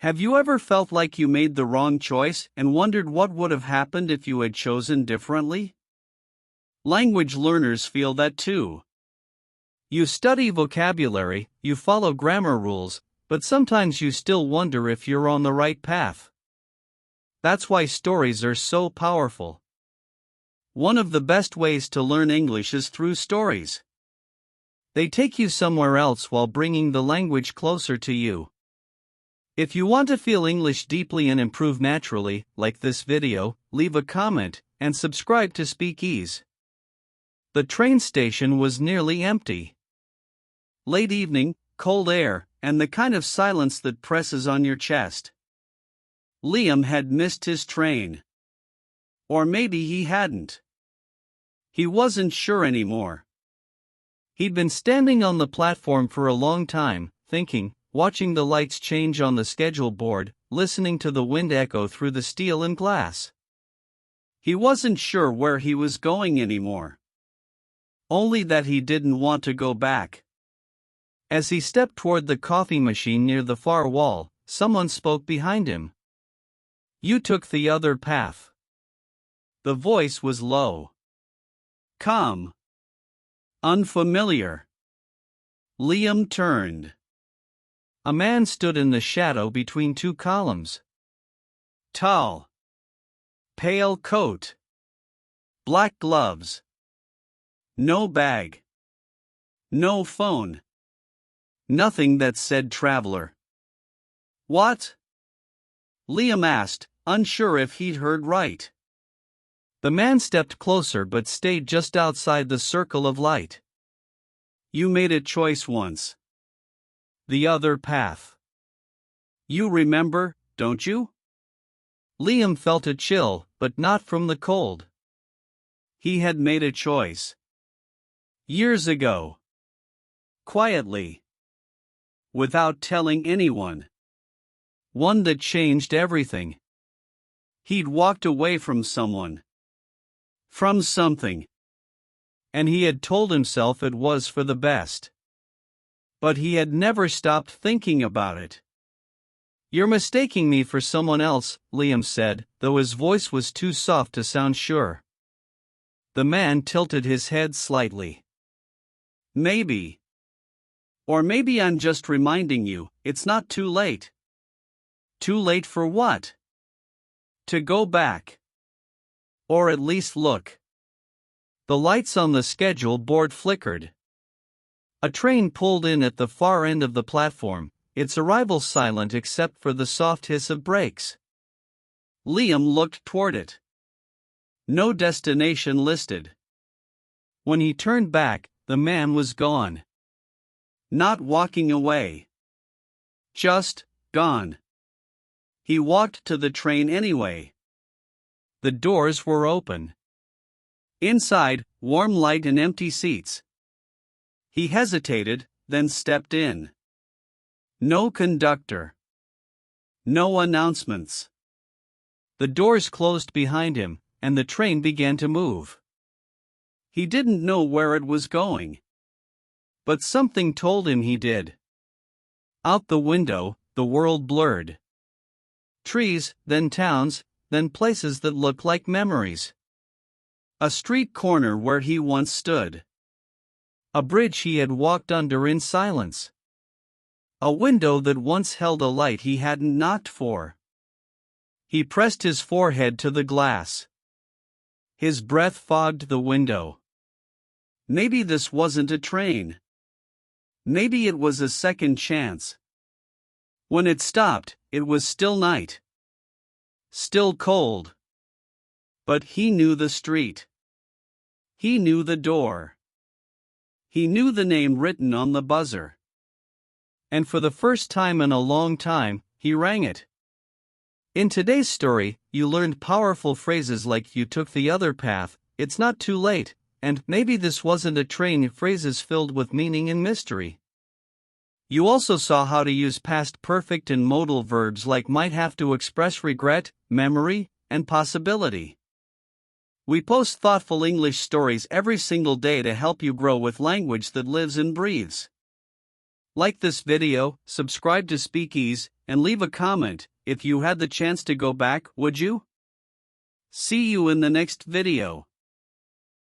Have you ever felt like you made the wrong choice and wondered what would have happened if you had chosen differently? Language learners feel that too. You study vocabulary, you follow grammar rules, but sometimes you still wonder if you're on the right path. That's why stories are so powerful. One of the best ways to learn English is through stories. They take you somewhere else while bringing the language closer to you. If you want to feel English deeply and improve naturally, like this video, leave a comment, and subscribe to SpeakEase. The train station was nearly empty. Late evening, cold air, and the kind of silence that presses on your chest. Liam had missed his train. Or maybe he hadn't. He wasn't sure anymore. He'd been standing on the platform for a long time, thinking, watching the lights change on the schedule board, listening to the wind echo through the steel and glass. He wasn't sure where he was going anymore. Only that he didn't want to go back. As he stepped toward the coffee machine near the far wall, someone spoke behind him. "You took the other path." The voice was low. Calm. Unfamiliar. Liam turned. A man stood in the shadow between two columns. Tall. Pale coat. Black gloves. No bag. No phone. Nothing that said traveler. "What?" Liam asked, unsure if he'd heard right. The man stepped closer but stayed just outside the circle of light. "You made a choice once. The other path. You remember, don't you?" Liam felt a chill, but not from the cold. He had made a choice. Years ago. Quietly. Without telling anyone. One that changed everything. He'd walked away from someone. From something. And he had told himself it was for the best. But he had never stopped thinking about it. "You're mistaking me for someone else," Liam said, though his voice was too soft to sound sure. The man tilted his head slightly. "Maybe. Or maybe I'm just reminding you, it's not too late." "Too late for what?" "To go back. Or at least look." The lights on the schedule board flickered. A train pulled in at the far end of the platform, its arrival silent except for the soft hiss of brakes. Liam looked toward it. No destination listed. When he turned back, the man was gone. Not walking away. Just gone. He walked to the train anyway. The doors were open. Inside, warm light and empty seats. He hesitated, then stepped in. No conductor. No announcements. The doors closed behind him, and the train began to move. He didn't know where it was going. But something told him he did. Out the window, the world blurred. Trees, then towns, then places that looked like memories. A street corner where he once stood. A bridge he had walked under in silence. A window that once held a light he hadn't knocked for. He pressed his forehead to the glass. His breath fogged the window. Maybe this wasn't a train. Maybe it was a second chance. When it stopped, it was still night. Still cold. But he knew the street. He knew the door. He knew the name written on the buzzer. And for the first time in a long time, he rang it. In today's story, you learned powerful phrases like "you took the other path," "it's not too late," and "maybe this wasn't a train," phrases filled with meaning and mystery. You also saw how to use past perfect and modal verbs like might have to express regret, memory, and possibility. We post thoughtful English stories every single day to help you grow with language that lives and breathes. Like this video, subscribe to SpeakEase, and leave a comment. If you had the chance to go back, would you? See you in the next video.